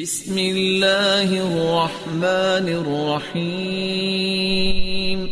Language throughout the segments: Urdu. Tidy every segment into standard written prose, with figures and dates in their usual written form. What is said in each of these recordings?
بسم اللہ الرحمن الرحیم۔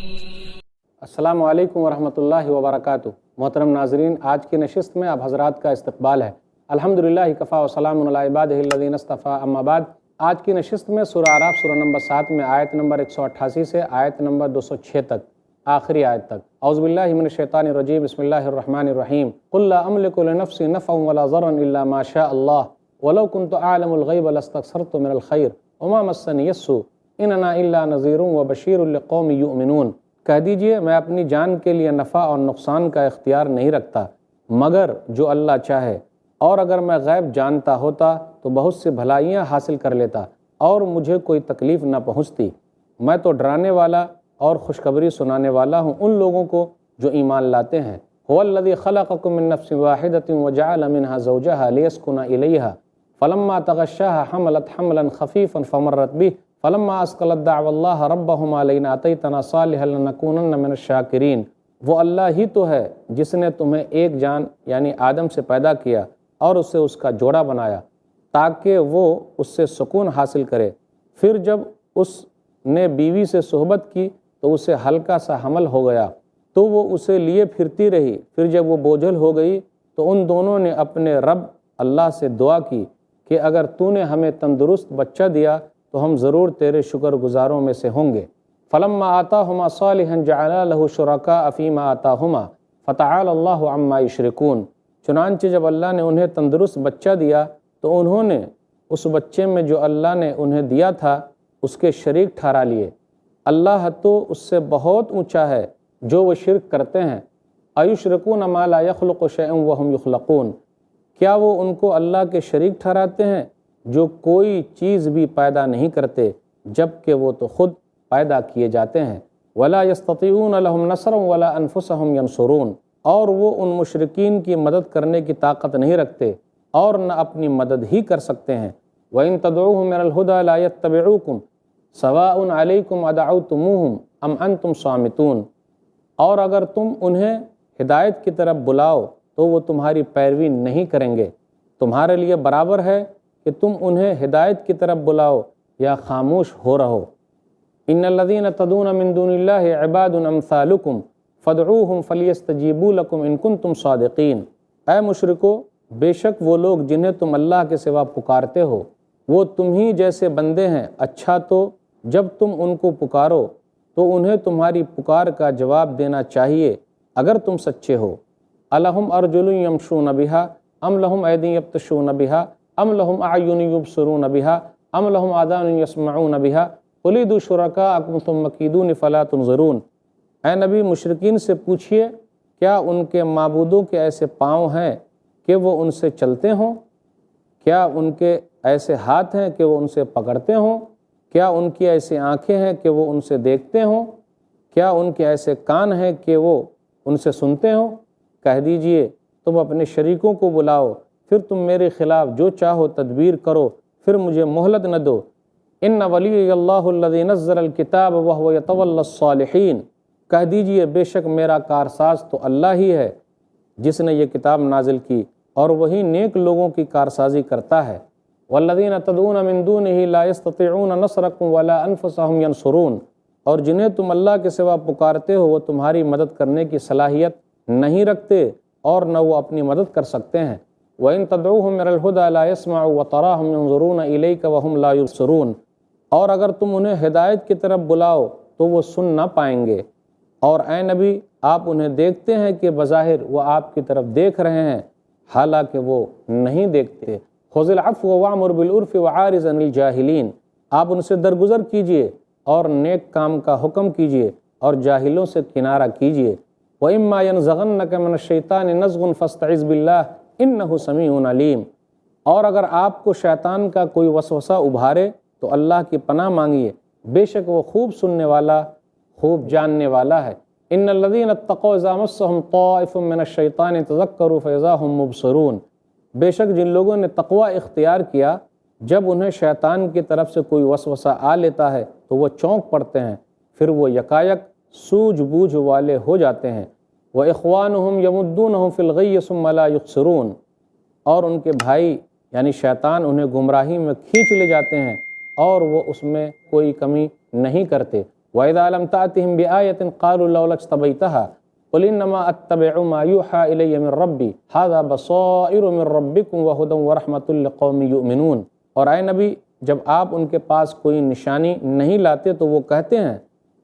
السلام علیکم ورحمۃ اللہ وبرکاتہ۔ محترم ناظرین، آج کی نشست میں آپ حضرات کا استقبال ہے۔ الحمدللہ کفا وسلام علی عبادہ الذین اصطفیٰ، اما بعد۔ آج کی نشست میں سورہ اعراف سورہ نمبر 7 میں آیت نمبر 188 سے آیت نمبر 206 تک، آخری آیت تک۔ اعوذ باللہ من الشیطان الرجیم، بسم اللہ الرحمن الرحیم۔ قل لا املک لنفسی نفعا ولا ضرا الا ما شاء اللہ وَلَوْ كُنْتُ أَعْلَمُ الْغَيْبَ لَاسْتَكْثَرْتُ مِنَ الْخَيْرِ وَمَا مَسَّنِيَ السُّوءُ إِنْ أَنَا إِلَّا نَذِيرٌ وَبَشِيرٌ لِقَوْمٍ يُؤْمِنُونَ۔ کہہ دیجئے میں اپنی جان کے لیے نفع اور نقصان کا اختیار نہیں رکھتا مگر جو اللہ چاہے، اور اگر میں غیب جانتا ہوتا تو بہت سی بھلائیاں حاصل کر لیتا اور مجھے کوئی تکلیف نہ پہنچتی۔ میں تو ڈرانے والا اور خوشخبری سنانے والا ہوں ان لوگوں کو جو ایمان لاتے ہیں۔ هُوَ الَّذِي خَلَقَكُم مِّن نَّفْسٍ وَاحِدَةٍ وَجَعَلَ مِنْهَا زَوْجَهَا لِيَسْكُنَ إِلَيْهَا فلما تغشاها حملت حملا خفيفا فمرت به فلما اثقلت دعوا الله ربهما لئن آتيتنا صالحا لنكونن من الشاكرين۔ وہ اللہ ہی تو ہے جس نے تمہیں ایک جان یعنی آدم سے پیدا کیا اور اسے اس کا جوڑا بنایا تاکہ وہ اس سے سکون حاصل کرے۔ پھر جب اس نے بیوی سے صحبت کی تو اسے ہلکا سا حمل ہو گیا تو وہ اسے لیے پھرتی رہی۔ پھر جب وہ بوجھل ہو گئی تو ان دونوں نے اپنے رب اللہ سے دعا کی کہ اگر تو نے ہمیں تندرست بچہ دیا تو ہم ضرور تیرے شکر گزاروں میں سے ہوں گے۔ فلما آتاہما صالحا جعلا له شرکاء فیما آتاہما فتعالی اللہ عما یشرکون۔ چنانچہ جب اللہ نے انہیں تندرست بچہ دیا تو انہوں نے اس بچے میں جو اللہ نے انہیں دیا تھا اس کے شریک ٹھہرا لیے۔ اللہ تو اس سے بہت اونچا ہے جو وہ شرک کرتے ہیں۔ ایشرکون ما لا یخلق شیئا وہم یخلقون۔ کیا وہ ان کو اللہ کے شریک ٹھہراتے ہیں جو کوئی چیز بھی پیدا نہیں کرتے جب کہ وہ تو خود پیدا کیے جاتے ہیں۔ ولا یستطیعون لهم نصرا ولا انفسهم ینصرون۔ اور وہ ان مشرکین کی مدد کرنے کی طاقت نہیں رکھتے اور نہ اپنی مدد ہی کر سکتے ہیں۔ وَإِن تَدْعُوهُمْ إِلَى الْهُدَى لَا يَتَّبِعُوكُمْ سَوَاءٌ عَلَيْكُمْ أَدَعَوْتُمُوهُمْ أَمْ أَنْتُمْ صَامِتُونَ۔ اور اگر تم انہیں ہدایت کی طرف بلاؤ تو وہ تمہاری پیروی نہیں کریں گے۔ تمہارے لیے برابر ہے کہ تم انہیں ہدایت کی طرف بلاؤ یا خاموش ہو رہو۔ ان الذین تدعون من دون اللہ عباد امثالکم فادعوہم فلیستجیبوا لکم ان کنتم صادقین۔ اے مشرکو، بے شک وہ لوگ جنہیں تم اللہ کے سوا پکارتے ہو وہ تم ہی جیسے بندے ہیں، اچھا تو جب تم ان کو پکارو تو انہیں تمہاری پکار کا جواب دینا چاہیے اگر تم سچے ہو۔ الہم ارجل یمشون بہا ام لہم ایدی یبطشون بہا ام لہم اعین یبصرون بہا ام لہم آذان یسمعون بہا قل ادعوا شرکاءکم ثم کیدون فلا تنظرون۔ اے نبی، مشرکین سے پوچھئے کیا ان کے معبودوں کے ایسے پاؤں ہیں کہ وہ ان سے چلتے ہوں؟ کیا ان کے ایسے ہاتھ ہیں کہ وہ ان سے پکڑتے ہوں؟ کیا ان کی ایسی آنکھیں ہیں کہ وہ ان سے دیکھتے ہوں؟ کیا ان کے ایسے کان ہیں کہ وہ ان سے سنتے ہوں؟ کہہ دیجئے تم اپنے شریکوں کو بلاؤ، پھر تم میرے خلاف جو چاہو تدبیر کرو، پھر مجھے مہلت نہ دو۔ ان ولی اللہ الذی نزل الکتاب وہو یتولی الصالحین۔ کہہ دیجئے بے شک میرا کارساز تو اللہ ہی ہے جس نے یہ کتاب نازل کی اور وہی نیک لوگوں کی کارسازی کرتا ہے۔ والذین تدعون من دونہ لا یستطیعون نصرکم ولا انفسہم ینصرون۔ اور جنہیں تم اللہ کے سوا پکارتے ہو وہ تمہاری مدد کرنے کی صلاحیت نہیں رکھتے اور نہ وہ اپنی مدد کر سکتے ہیں۔ وَإِن تَدْعُوهُمْ إِلَى الْهُدَى لَا يَسْمَعُوا وَتَرَاهُمْ يَنظُرُونَ إِلَيْكَ وَهُمْ لَا يُبْصِرُونَ۔ اور اگر تم انہیں ہدایت کی طرف بلاؤ تو وہ سن نہ پائیں گے، اور اے نبی آپ انہیں دیکھتے ہیں کہ بظاہر وہ آپ کی طرف دیکھ رہے ہیں حالانکہ وہ نہیں دیکھتے۔ خُذِ الْعَفْوَ وَأْمُرْ بِالْعُرْفِ وَعَارِضْ عَنِ الْجَاهِلِينَ۔ آپ ان سے درگزر کیجئے اور نیک کام کا حکم کیجئے اور جاہلوں سے کنارہ کیجئے۔ وَإِمَّا يَنزَغَنَّكَ مِنَ الشَّيْطَانِ نَزْغٌ فَاسْتَعِذْ بِاللَّهِ إِنَّهُ سَمِيعٌ عَلِيمٌ۔ اور اگر آپ کو شیطان کا کوئی وسوسہ ابھارے تو اللہ کی پناہ مانگیے، بے شک وہ خوب سننے والا، خوب جاننے والا ہے۔ إِنَّ الَّذِينَ اتَّقَوْا إِذَا مَسَّهُمْ طَائِفٌ مِّنَ الشَّيْطَانِ تَذَكَّرُوا فَإِذَا هُمْ مُبْصِرُونَ۔ بے شک جن لوگوں نے تقوی اختیار کیا جب انہیں شیطان کی طرف سے کوئی وسوسہ آ لیتا ہے تو وہ چونک پڑتے ہیں، پھر وہ یکایک سوجھ بوجھ والے ہو جاتے ہیں۔ وَإِخْوَانُهُمْ يَمُدُّونَهُمْ فِي الْغَيِّ ثُمَّ لَا يُقْصِرُونَ۔ اور ان کے بھائی یعنی شیطان انہیں گمراہی میں کھینچ لے جاتے ہیں اور وہ اس میں کوئی کمی نہیں کرتے۔ وَإِذَا لَمْ تَأْتِهِمْ بِآيَةٍ قَالُوا لَوْلَا اجْتَبَيْتَهَا قُلْ إِنَّمَا أَتَّبِعُ مَا يُوحَىٰ إِلَيَّ مِن رَّبِّي هَٰذَا بَصَائِرُ مِن رَّبِّكُمْ وَهُدًى وَرَحْمَةٌ لِّقَوْمٍ يُؤْمِنُونَ۔ اور اے نبی، جب آپ ان کے پاس کوئی نشانی نہیں لاتے تو وہ کہتے ہیں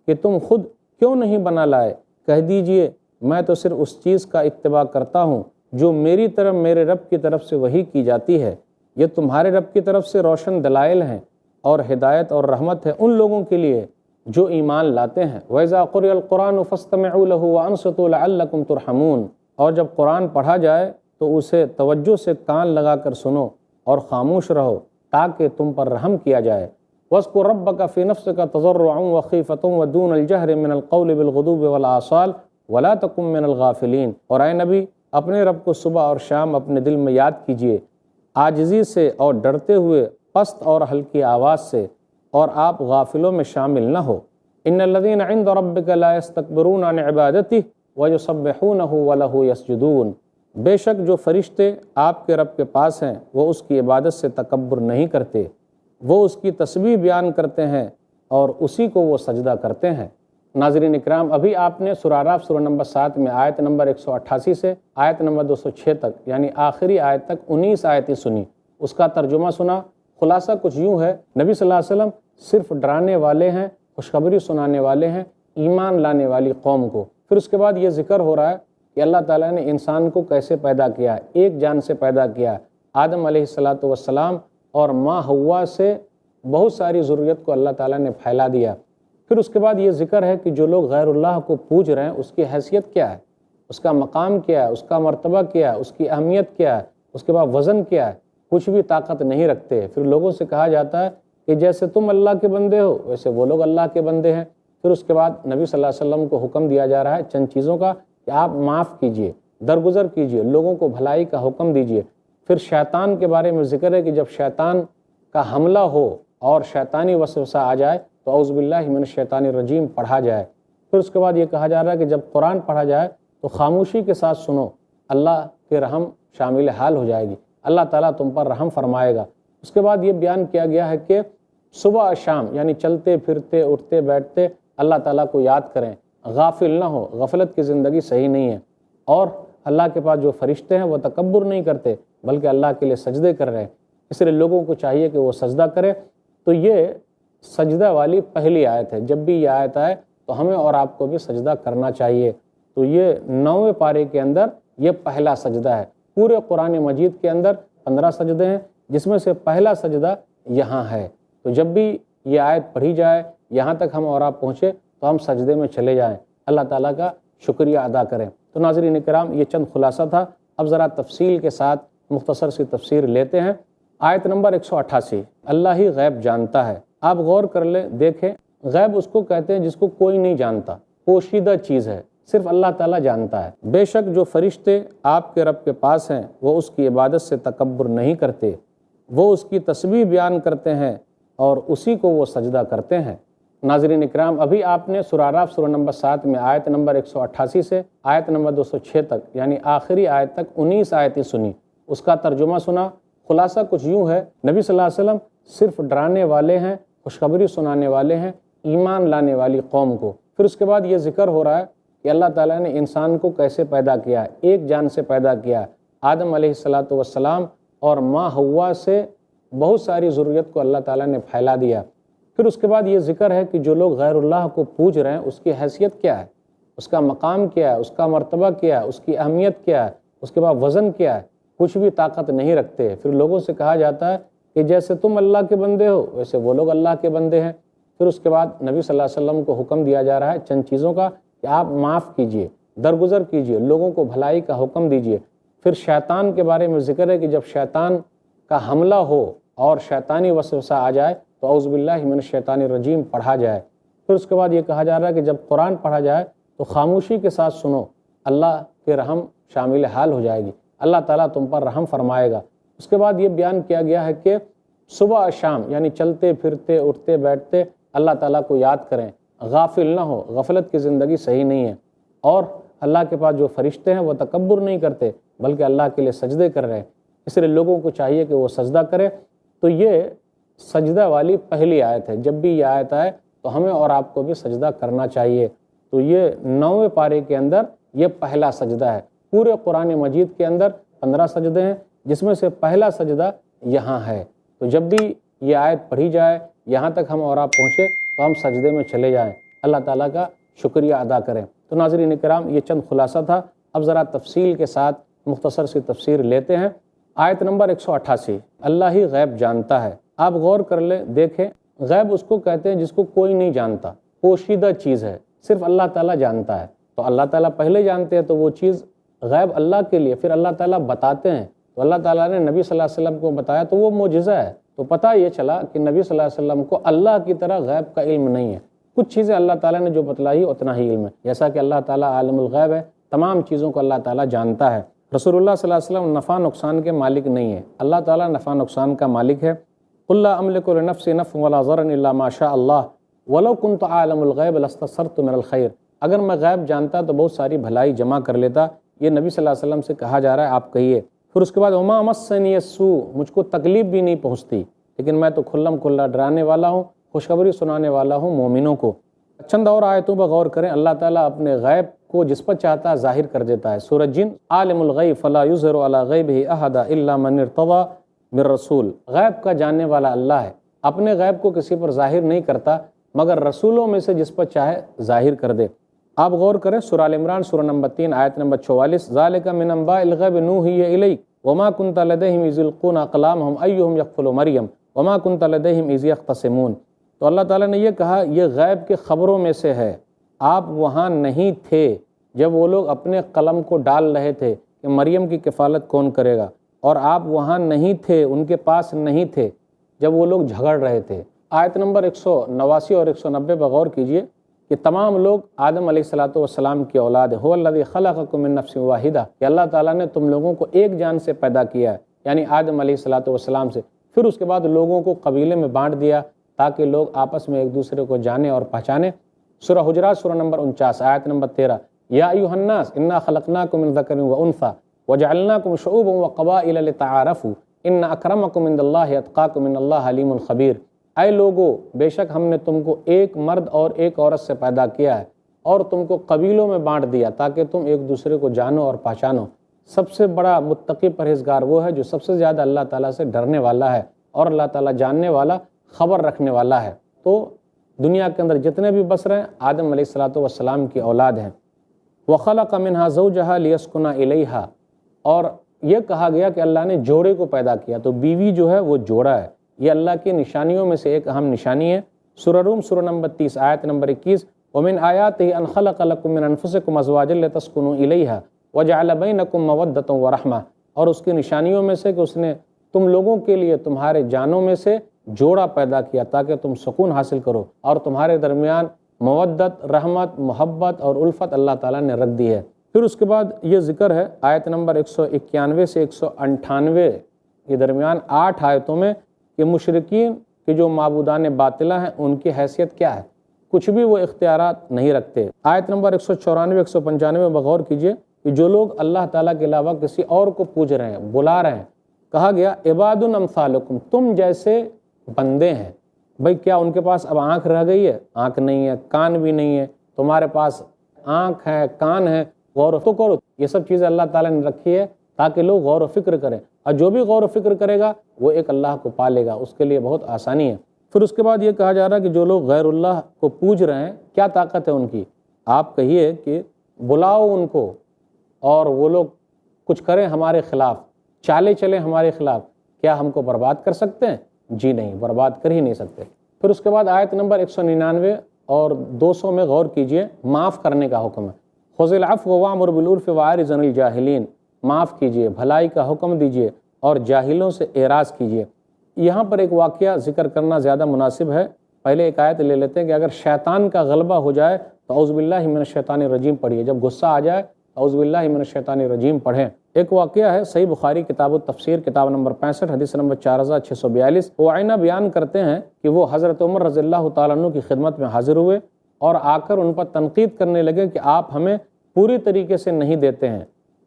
کہ تم خود کیوں نہیں بنا لائے؟ کہہ دیجئے میں تو صرف اس چیز کا اتباع کرتا ہوں جو میری طرف میرے رب کی طرف سے وحی کی جاتی ہے، یہ تمہارے رب کی طرف سے روشن دلائل ہیں اور ہدایت اور رحمت ہے ان لوگوں کے لیے جو ایمان لاتے ہیں۔ وَإِذَا قُرِئَ الْقُرْآنُ فَاسْتَمِعُوا لَهُ وَأَنصِتُوا لَعَلَّكُمْ تُرْحَمُونَ۔ اور جب قرآن پڑھا جائے تو اسے توجہ سے کان لگا کر سنو اور خاموش رہو تاکہ تم پر رحم کیا جائے۔ وَاذْكُر رَّبَّكَ فِي نَفْسِكَ تَضَرُّعًا وَخِيفَةً وَدُونَ الْجَهْرِ مِنَ الْقَوْلِ بِالْغُدُوِّ وَالْآصَالِ وَلَا تَكُن مِّنَ الْغَافِلِينَ۔ اور اے نبی، اپنے رب کو صبح اور شام اپنے دل میں یاد کیجئے، عاجزی سے اور ڈرتے ہوئے، پست اور ہلکی آواز سے، اور آپ غافلوں میں شامل نہ ہو۔ ان الذین عند ربک لا یستکبرون عن عبادتہ ویسبحونہ ولہ یسجدون۔ بے شک جو فرشتے آپ کے رب کے پاس ہیں وہ اس کی عبادت سے تکبر نہیں کرتے، وہ اس کی تسبیح بیان کرتے ہیں اور اسی کو وہ سجدہ کرتے ہیں۔ ناظرین اکرام، ابھی آپ نے سورہ اعراف سورہ نمبر 7 میں آیت نمبر 188 سے آیت نمبر 206 تک، یعنی آخری آیت تک 19 آیتیں سنی، اس کا ترجمہ سنا۔ خلاصہ کچھ یوں ہے، نبی صلی اللہ علیہ وسلم صرف ڈرانے والے ہیں، خوشخبری سنانے والے ہیں ایمان لانے والی قوم کو۔ پھر اس کے بعد یہ ذکر ہو رہا ہے کہ اللہ تعالیٰ نے انسان کو کیسے پیدا کیا ہے، ایک جان سے پیدا کیا ہے، آدم علیہ السلام اور ماں حوا سے بہت ساری ذریت کو اللہ تعالیٰ نے پھیلا دیا۔ پھر اس کے بعد یہ ذکر ہے کہ جو لوگ غیر اللہ کو پوج رہے ہیں اس کی حیثیت کیا ہے، اس کا مقام کیا ہے، اس کا مرتبہ کیا ہے، اس کی اہمیت کیا ہے، اس کے بعد وزن کیا ہے، کچھ بھی طاقت نہیں رکھتے۔ پھر لوگوں سے کہا جاتا ہے کہ جیسے تم اللہ کے بندے ہو ویسے وہ لوگ اللہ کے بندے ہیں۔ پھر اس کے بعد نبی صلی اللہ علیہ وسلم کو حکم دیا جا رہا ہے چند چیزوں کا کہ آپ معاف کیجئے، درگزر کیجئے، لوگوں کو بھلائی کا حکم دیجئے۔ پھر شیطان کے بارے میں ذکر ہے کہ جب شیطان کا حملہ ہو اور شیطانی وسوسہ آ جائے تو اعوذ باللہ من الشیطان الرجیم پڑھا جائے۔ پھر اس کے بعد یہ کہا جا رہا ہے کہ جب قرآن پڑھا جائے تو خاموشی کے ساتھ سنو، اللہ کے رحم شامل حال ہو جائے گی، اللہ تعالیٰ تم پر رحم فرمائے گا۔ اس کے بعد یہ بیان کیا گیا ہے کہ صبح شام یعنی چلتے پھرتے اٹھتے بیٹھتے اللہ تعالیٰ کو یاد کریں، غافل نہ ہو، غفلت کی زندگی صحیح نہیں ہے۔ اور اللہ کے پاس جو فرشتے ہیں وہ تکبر نہیں کرتے بلکہ اللہ کے لیے سجدے کر رہے ہیں، اس لیے لوگوں کو چاہیے کہ وہ سجدہ کرے۔ تو یہ سجدہ والی پہلی آیت ہے، جب بھی یہ آیت آئے تو ہمیں اور آپ کو بھی سجدہ کرنا چاہیے۔ تو یہ 9ویں پارے کے اندر یہ پہلا سجدہ ہے۔ پورے قرآن مجید کے اندر 15 سجدے ہیں جس میں سے پہلا سجدہ یہاں ہے۔ تو جب بھی یہ آیت پڑھی جائے، یہاں تک ہم اور آپ پہنچے تو ہم سجدے میں چلے جائیں، اللہ تعالیٰ کا شکریہ ادا کریں۔ تو ناظرین اکرام، یہ چند خلاصہ تھا۔ اب ذرا تفصیل کے ساتھ مختصر سی تفسیر لیتے ہیں۔ آیت نمبر 188، اللہ ہی غیب جانتا ہے۔ آپ غور کر لیں، دیکھیں، غیب اس کو کہتے ہیں جس کو کوئی نہیں جانتا، پوشیدہ چیز ہے، صرف اللہ تعالیٰ جانتا ہے۔ بے شک جو فرشتے آپ کے رب کے پاس ہیں وہ اس کی عبادت سے تکبر نہیں کرتے، وہ اس کی تسبیح بیان کرتے ہیں اور اسی کو وہ سجدہ کرتے ہیں۔ ناظرین اکرام، ابھی آپ نے سورہ اعراف سورہ نمبر 7 میں آیت نمبر 188 سے آیت نمبر 206 تک، یعنی آخری آیت تک 19 آیتیں سنی، اس کا ترجمہ سنا۔ خلاصہ کچھ یوں ہے، نبی صلی اللہ علیہ وسلم صرف ڈرانے والے ہیں، خوشخبری سنانے والے ہیں ایمان لانے والی قوم کو۔ پھر اس کے بعد یہ ذکر ہو رہا ہے کہ اللہ تعالیٰ نے انسان کو کیسے پیدا کیا ہے، ایک جان سے پیدا کیا ہے، آدم علیہ السلام اور ماں حوا سے بہت ساری ذریت کو اللہ تعالیٰ نے پھیلا دیا۔ پھر اس کے بعد یہ ذکر ہے کہ جو لوگ غیر اللہ کو پوج رہے ہیں اس کی حیثیت کیا ہے، اس کا مقام کیا ہے، اس کا مرتبہ کیا ہے، اس کی اہمیت کیا ہے، اس کے بعد وزن کیا ہے، کچھ بھی طاقت نہیں رکھتے۔ پھر لوگوں سے کہا جاتا ہے کہ جیسے تم اللہ کے بندے ہو ویسے وہ لوگ اللہ کے بندے ہیں۔ پھر اس کے بعد نبی صلی اللہ علیہ وسلم کو حکم دیا جا رہا ہے چند چیزوں کا کہ آپ معاف کیجئے، درگزر کیجئے، لوگوں کو بھلائی کا حکم دیجئے۔ پھر شیطان کے بارے میں ذکر ہے کہ جب شیطان کا حملہ ہو اور شیطانی وسوسہ آ جائے تو اعوذ باللہ من الشیطان الرجیم پڑھا جائے۔ پھر اس کے بعد یہ کہا جا رہا ہے کہ جب قرآن پڑھا جائے تو خاموشی کے ساتھ سنو، اللہ کے رحم شامل حال ہو جائے گی، اللہ تعالیٰ تم پر رحم فرمائے گا۔ اس کے بعد یہ بیان کیا گیا ہے کہ صبح شام یعنی چلتے پھرتے اٹھتے بیٹھتے اللہ تعالیٰ کو یاد کریں، غافل نہ ہو، غفلت کی زندگی صحیح نہیں ہے۔ اور اللہ کے پاس جو فرشتے ہیں وہ تکبر نہیں کرتے بلکہ اللہ کے لیے سجدے کر رہے ہیں، اس لیے لوگوں کو چاہیے کہ وہ سجدہ کرے۔ تو یہ سجدہ والی پہلی آیت ہے۔ جب بھی یہ آیت آئے تو ہمیں اور آپ کو بھی سجدہ کرنا چاہیے۔ تو یہ 9ویں پارے کے اندر یہ پہلا سجدہ ہے۔ پورے قرآن مجید کے اندر 15 سجدے ہیں، جس میں سے پہلا سجدہ یہاں ہے۔ تو جب بھی یہ آیت پڑھی جائے، یہاں تک ہم اور آپ پہنچے تو ہم سجدے میں چلے جائیں، اللہ تعالیٰ کا شکریہ ادا کریں۔ تو ناظرین کرام، یہ چند خلاصہ تھا۔ اب ذرا تفصیل کے ساتھ مختصر سی تفسیر لیتے ہیں۔ آیت نمبر 188، اللہ ہی غیب جانتا ہے۔ آپ غور کر لیں، دیکھیں، غیب اس کو کہتے ہیں جس کو کوئی نہیں جانتا، پوشیدہ چیز ہے، صرف اللہ تعالیٰ جانتا ہے۔ تو اللہ تعالیٰ پہلے جانتے ہیں تو وہ چیز غیب اللہ کے لیے، پھر اللہ تعالیٰ بتاتے ہیں۔ تو اللہ تعالیٰ نے نبی صلی اللہ علیہ وسلم کو بتایا تو وہ معجزہ ہے۔ تو پتہ یہ چلا کہ نبی صلی اللہ علیہ وسلم کو اللہ کی طرح غیب کا علم نہیں ہے۔ کچھ چیزیں اللہ تعالیٰ نے جو بتلائی اتنا ہی علم ہے، جیسا کہ اللہ تعالیٰ عالم الغیب ہے، تمام چیزوں کو اللہ تعالیٰ جانتا ہے۔ رسول اللہ صلی اللہ علیہ وسلم نفع نقصان کے مالک نہیں ہے، اللہ تعالیٰ نفع نقصان کا مالک ہے۔ قل لا املک لنفسی نفعا ولا ضرا الا ما شاء اللہ ولو کنت عالم الغیب لاستكثرت من الخیر۔ اگر میں غیب جانتا تو بہت ساری بھلائی جمع کر لیتا۔ یہ نبی صلی اللہ علیہ وسلم سے کہا جا رہا ہے، آپ کہیے۔ پھر اس کے بعد وما مسنی السوء، مجھ کو تکلیف بھی نہیں پہنچتی، لیکن میں تو کھلم کھلا ڈرانے والا ہوں، خوشخبری سنانے والا ہوں مومنوں کو۔ چند اور آیتوں پر غور کریں۔ اللہ تعالیٰ اپنے غیب کو جس پر چاہتا ہے ظاہر کر دیتا ہے۔ سورۃ جن، عالم الغیب فلا یظہر علی غیبہ احدا الا من ارتضی من رسول۔ غیب کا جاننے والا اللہ ہے، اپنے غیب کو کسی پر ظاہر نہیں کرتا مگر رسولوں میں سے جس پر چاہے ظاہر کر دے۔ آپ غور کریں، سورہ ال عمران سورہ نمبر 3 آیت نمبر 44، ذالک من انباء الغیب نوحی الیک وما کنت لدیہم اذ یلقون اقلامہم ایہم یکفل مریم وما کنت لدیہم اذ یختصمون۔ تو اللہ تعالیٰ نے یہ کہا، یہ غیب کے خبروں میں سے ہے، آپ وہاں نہیں تھے جب وہ لوگ اپنے قلم کو ڈال رہے تھے کہ مریم کی کفالت کون کرے گا، اور آپ وہاں نہیں تھے، ان کے پاس نہیں تھے جب وہ لوگ جھگڑ رہے تھے۔ آیت نمبر 189 اور 190 پر غور کیجئے کہ تمام لوگ آدم علیہ السلام کی اولاد ہے۔ هو الذی خلقکم من نفس واحدہ، کہ اللہ تعالیٰ نے تم لوگوں کو ایک جان سے پیدا کیا ہے، یعنی آدم علیہ السلام سے۔ پھر اس کے بعد لوگوں کو قبیلے میں بانٹ دیا تاکہ لوگ آپس میں ایک دوسرے کو جانیں اور پہچانیں۔ سورہ حجرات سورہ نمبر 49 آیت نمبر 13، یا ایھا الناس انا خلقناکم من ذکر وانثی وجعلناکم شعوبا وقبائل لتعارفوا ان اکرمکم عند اللہ اتقاکم ان اللہ علیم خبیر۔ اے لوگو، بے شک ہم نے تم کو ایک مرد اور ایک عورت سے پیدا کیا ہے اور تم کو قبیلوں میں بانٹ دیا تاکہ تم ایک دوسرے کو جانو اور پہچانو۔ سب سے بڑا متقی پرہیزگار وہ ہے جو سب سے زیادہ اللہ تعالیٰ سے ڈرنے والا ہے اور اللہ تعالیٰ جاننے والا، خبر رکھنے والا ہے۔ تو دنیا کے اندر جتنے بھی بس رہے ہیں آدم علیہ السلام کی اولاد ہیں۔ وَخَلَقَ مِنْهَا زَوْجَهَا لِيَسْكُنَ إِلَيْهَا، اور یہ کہا گیا کہ اللہ نے جوڑے کو پیدا کیا، تو بیوی جو ہے وہ جوڑا ہے۔ یہ اللہ کی نشانیوں میں سے ایک اہم نشانی ہے۔ سورہ روم سورہ نمبر 30 آیت نمبر 21، وَمِنْ آیَاتِهِ أَنْ خَلَقَ لَكُم مِّنْ أَنفُسِكُمْ أَزْوَاجًا لِتَسْكُنُوا إِلَيْهَا وَجَعَلَ بَيْنَكُم مَّوَدَّةً وَرَحْمَةً، اور اس کی نشانیوں میں سے کہ اس نے تم لوگوں کے لیے تمہارے جانوں میں سے جوڑا پیدا کیا تاکہ تم سکون حاصل کرو، اور تمہارے درمیان مودت، رحمت، محبت اور الفت اللہ تعالیٰ نے رکھ دی ہے۔ پھر اس کے بعد یہ ذکر ہے آیت نمبر 191 سے 198 کے درمیان 8 آیتوں میں کہ مشرکین کے جو معبودان باطلہ ہیں ان کی حیثیت کیا ہے، کچھ بھی وہ اختیارات نہیں رکھتے۔ آیت نمبر 194 195 میں غور کیجئے کہ جو لوگ اللہ تعالیٰ کے علاوہ کسی اور کو پوج رہے ہیں، بلا رہے ہیں، کہا گیا عباد امثالکم، تم جیسے بندے ہیں۔ بھئی کیا ان کے پاس اب آنکھ رہ گئی ہے؟ آنکھ نہیں ہے، کان بھی نہیں ہے۔ تمہارے پاس آنکھ ہے، کان ہے، غور و فکر کرو۔ یہ سب چیزیں اللہ تعالیٰ نے رکھی ہے تاکہ لوگ غور و فکر کریں، اور جو بھی غور و فکر کرے گا وہ ایک اللہ کو پا لے گا، اس کے لیے بہت آسانی ہے۔ پھر اس کے بعد یہ کہا جا رہا ہے کہ جو لوگ غیر اللہ کو پوج رہے ہیں کیا طاقت ہے ان کی؟ آپ کہیے کہ بلاؤ ان کو اور وہ لوگ کچھ کریں ہمارے خلاف، چالے چلیں ہمارے خلاف، کیا ہم کو برباد کر سکتے ہیں؟ جی نہیں، برباد کر ہی نہیں سکتے۔ پھر اس کے بعد آیت نمبر 199 اور 200 میں غور کیجئے، معاف کرنے کا حکم ہے۔ خذ العفو وامر بالعرف واعرض عن الجاہلین، معاف کیجئے، بھلائی کا حکم دیجئے اور جاہلوں سے اعراض کیجئے۔ یہاں پر ایک واقعہ ذکر کرنا زیادہ مناسب ہے۔ پہلے ایک آیت لے لیتے ہیں کہ اگر شیطان کا غلبہ ہو جائے تو اعوذ باللہ من الشیطان الرجیم پڑھیے، جب غصہ آ جائے اعوذ باللہ من الشیطان الرجیم پڑھیں۔ ایک واقعہ ہے، صحیح بخاری کتاب التفسیر کتاب نمبر 65 حدیث نمبر 4642، وہ آئینہ بیان کرتے ہیں کہ وہ حضرت عمر رضی اللہ تعالیٰ عنہ کی خدمت میں حاضر ہوئے اور آ کر ان پر تنقید کرنے لگے کہ آپ ہمیں پوری طریقے سے نہیں دیتے ہیں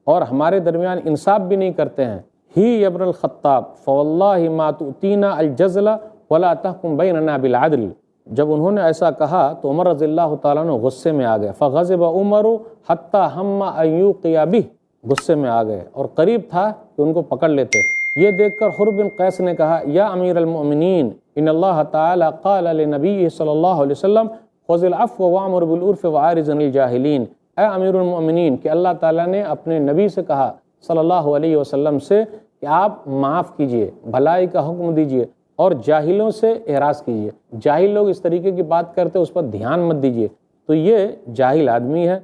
اور ہمارے درمیان انصاف بھی نہیں کرتے ہیں، ہی ابن الخطاب فواللہ ما تؤتینا الجزل ولا تحکم بیننا بالعدل. جب انہوں نے ایسا کہا تو عمر رضی اللہ تعالیٰ عنہ غصے میں آ گئے. فغضب عمر حتی ہم ان یوقی بہ، غصے میں آ گئے اور قریب تھا کہ ان کو پکڑ لیتے. یہ دیکھ کر حر بن قیس نے کہا یا امیر المؤمنین ان اللہ تعالی قال لنبی صلی اللہ علیہ وسلم خذ العفو وامر بالعرف وعارض عن الجاہلین. اے امیر المؤمنین کہ اللہ تعالیٰ نے اپنے نبی سے کہا صلی اللہ علیہ وسلم سے کہ آپ معاف کیجئے، بھلائی کا حکم دیجئے اور جاہلوں سے اعراض کیجئے. جاہل لوگ اس طریقے کی بات کرتے اس پر دھیان مت دیجئے. تو یہ جاہل آدمی ہے،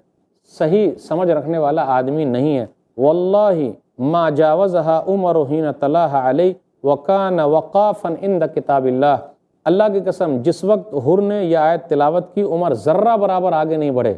صحیح سمجھ رکھنے والا آدمی نہیں ہے. واللہ ما جاوزها عمر حین تلاها علیہ وکان وقافا عند کتاب اللہ. اللہ کی قسم جس وقت حر نے یہ آیت تلاوت کی عمر ذرہ برابر آگے نہیں بڑھے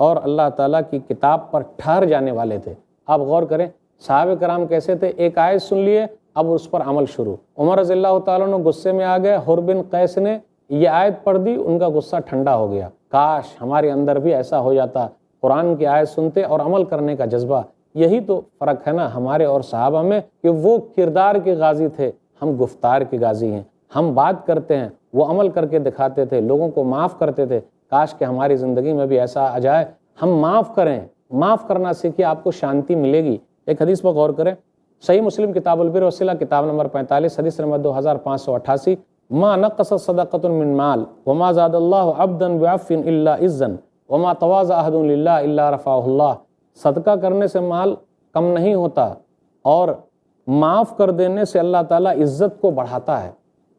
اور اللہ تعالیٰ کی کتاب پر ٹھہر جانے والے تھے. آپ غور کریں صحابہ کرام کیسے تھے، ایک آیت سن لیے اب اس پر عمل شروع. عمر رضی اللہ تعالیٰ نے غصے میں آ گئے، حر بن قیس نے یہ آیت پڑھ دی، ان کا غصہ ٹھنڈا ہو گیا. کاش ہمارے اندر بھی ایسا ہو جاتا، قرآن کی آیت سنتے اور عمل کرنے کا جذبہ. یہی تو فرق ہے نا ہمارے اور صحابہ میں کہ وہ کردار کے غازی تھے، ہم گفتار کے غازی ہیں. ہم بات کرتے ہیں، وہ عمل کر کے دکھاتے تھے، لوگوں کو معاف کرتے تھے. کاش کہ ہماری زندگی میں بھی ایسا آ جائے، ہم معاف کریں، معاف کرنا سیکھیے، آپ کو شانتی ملے گی. ایک حدیث پر غور کریں، صحیح مسلم کتاب البر والصلہ کتاب نمبر 45 حدیث نمبر 2588 ما نقص صدقۃ من مال وما زاد اللہ عبدا بعفو الا عزا وما تواضع احد للہ الا رفعہ اللہ. صدقہ کرنے سے مال کم نہیں ہوتا اور معاف کر دینے سے اللہ تعالیٰ عزت کو بڑھاتا ہے.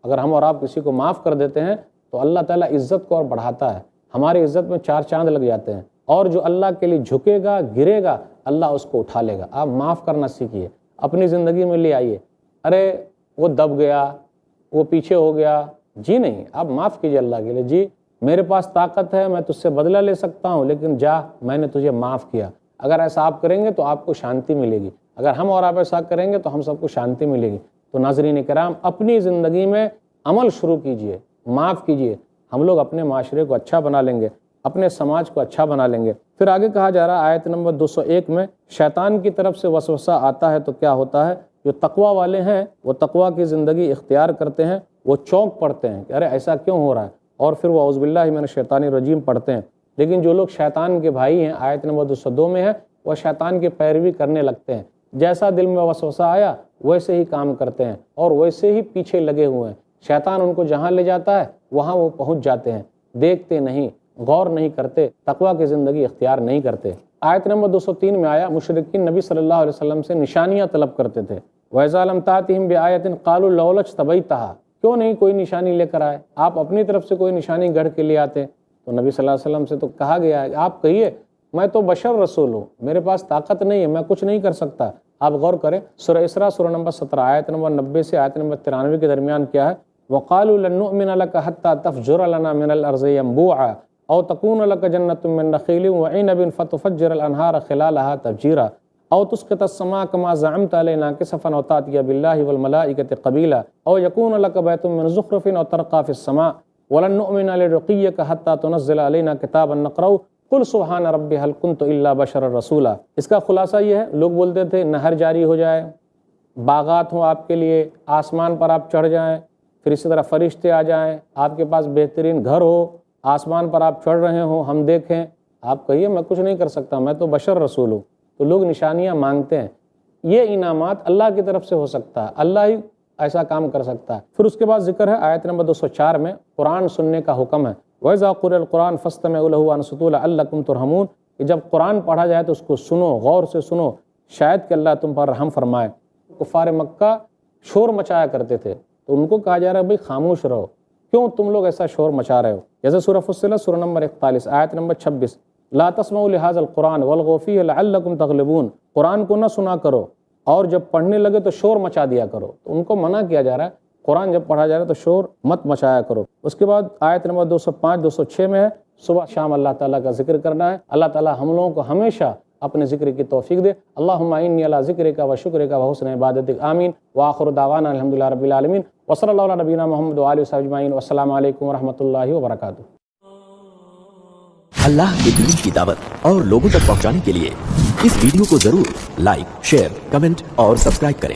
اگر ہم اور آپ کسی کو معاف کر دیتے ہیں تو اللہ تعالیٰ عزت کو اور بڑھاتا ہے. ہماری عزت میں 4 چاند لگ جاتے ہیں اور جو اللہ کے لیے جھکے گا گرے گا اللہ اس کو اٹھا لے گا. آپ معاف کرنا سیکھیے، اپنی زندگی میں لے آئیے. ارے وہ دب گیا، وہ پیچھے ہو گیا، جی نہیں، آپ معاف کیجیے اللہ کے لیے. جی میرے پاس طاقت ہے، میں تجھ سے بدلہ لے سکتا ہوں، لیکن جا، میں نے تجھے معاف کیا. اگر ایسا آپ کریں گے تو آپ کو شانتی ملے گی. اگر ہم اور آپ ایسا کریں گے تو ہم سب کو شانتی ملے گی. تو ناظرین کرام اپنی زندگی میں عمل شروع کیجئے، معاف کیجئے. ہم لوگ اپنے معاشرے کو اچھا بنا لیں گے، اپنے سماج کو اچھا بنا لیں گے. پھر آگے کہا جا رہا آیت نمبر 201 میں شیطان کی طرف سے وسوسہ آتا ہے تو کیا ہوتا ہے؟ جو تقوی والے ہیں وہ تقوی کی زندگی اختیار کرتے ہیں، وہ چونک پڑتے ہیں کہ ارے ایسا کیوں ہو رہا ہے، اور پھر وہ اعوذ باللہ من الشیطان الرجیم پڑھتے ہیں. لیکن جو لوگ شیطان کے بھائی ہیں، آیت نمبر 202 میں ہے، وہ شیطان کی پیروی کرنے لگتے ہیں. جیسا دل میں وسوسہ آیا ویسے ہی کام کرتے ہیں اور ویسے ہی پیچھے لگے ہوئے ہیں. شیطان ان کو جہاں لے جاتا ہے وہاں وہ پہنچ جاتے ہیں، دیکھتے نہیں، غور نہیں کرتے، تقوی کی زندگی اختیار نہیں کرتے. آیت نمبر 203 میں آیا مشرکین نبی صلی اللہ علیہ وسلم سے نشانیاں طلب کرتے تھے. وَإِذَا لَمْ تَأْتِهِمْ بِآيَةٍ قَالُوا لَوْلَا اجْتَبَيْتَهَا. کیوں نہیں کوئی نشانی لے کر آئے، آپ اپنی طرف سے کوئی نشانی گڑھ کے لے آتے. تو نبی صلی اللہ علیہ وسلم سے تو کہا گیا ہے آپ کہیے میں تو بشر رسول ہوں، میرے پاس طاقت نہیں ہے، میں کچھ نہیں کر سکتا. آپ غور کریں سورہ اسراء سورہ نمبر 17 آیت نمبر 90 سے آیت نمبر 93 کے درمیان کیا ہے؟ وَقَالُوا لَن نُؤْمِنَ لَكَ حَتَّى تَفْجُرَ لَنَا مِنَ الْأَرْضِ يَنبُوعًا أَوْ تَكُونَ لَكَ جَنَّةٌ مِّن نَخِيلٍ وَعِنَبٍ فَتُفَجِّرَ الْأَنْهَارَ خِلَالَهَا تَفْجِيرًا أَوْ تُسْقِطَ السَّمَاءَ كَمَا زَعَمْتَ عَلَيْنَا كِسَفًا أَوْ تَأْتِيَ بِاللَّهِ وَالْمَلَائِكَةِ قَبِيلًا أَوْ يَكُونَ لَكَ بَيْتٌ مِّن زُخْرُفٍ أَوْ تَرْقَىٰ فِي السَّمَاءِ وَلَن نُؤْمِنَ لِرُقِيِّكَ حَتَّىٰ تُنَزِّلَ عَلَيْنَا كِتَابًا نَقْرَؤُهُ قُلْ سُبْحَانَ رَبِّي هَلْ كُنتُ إِلَّا بَشَرًا رَسُولًا. اس کا خلاصہ یہ ہے، لوگ بولتے تھے نہر جاری ہو جائے، باغات ہوں آپ کے لیے، آسمان پر آپ چڑھ جائیں، پھر اسی طرح فرشتے آ جائیں، آپ کے پاس بہترین گھر ہو، آسمان پر آپ چڑھ رہے ہوں، ہم دیکھیں. آپ کہیے میں کچھ نہیں کر سکتا، میں تو بشر رسول ہوں. تو لوگ نشانیاں مانگتے ہیں. یہ انعامات اللہ کی طرف سے ہو سکتا ہے، اللہ ہی ایسا کام کر سکتا ہے. پھر اس کے بعد ذکر ہے آیت نمبر 204 میں قرآن سننے کا حکم ہے. وَإِذَا قُرِئَ الْقُرْآنُ فَاسْتَمِعُوا لَهُ وَأَنصِتُوا لَعَلَّكُمْ تُرْحَمُونَ. کہ جب قرآن پڑھا جائے تو اس کو سنو، غور سے سنو، شاید کہ اللہ تم پر رحم فرمائے. کفار مکہ شور مچایا کرتے تھے تو ان کو کہا جا رہا ہے بھائی خاموش رہو، کیوں تم لوگ ایسا شور مچا رہے ہو؟ جیسے سورہ فصلت سورہ نمبر 41 آیت نمبر 26 لا تسمعوا لهذا القرآن والغوا فیہ لعلکم تغلبون. قرآن کو نہ سنا کرو اور جب پڑھنے لگے تو شور مچا دیا کرو. تو ان کو منع کیا جا رہا ہے قرآن جب پڑھا جا رہا ہے تو شور مت مچایا کرو. اس کے بعد آیت نمبر 205 206 میں ہے صبح شام اللہ تعالیٰ کا ذکر کرنا ہے. اللہ تعالیٰ ہم لوگوں کو ہمیشہ اپنے ذکر کی توفیق دے. اللہم انی علی ذکرک و شکرک و حسن عبادتک آمین. وآخر دعوانا الحمدللہ رب العالمین وصلی اللہ علی نبینا محمد وآلہ وصحبہ اجمعین. والسلام علیکم ورحمۃ اللہ وبرکاتہ. اللہ کے دین کی دعوت اور لوگوں تک پہنچانے کے لیے اس ویڈیو کو ضرور لائک، شیئر، کمنٹ اور سبسکرائب کریں.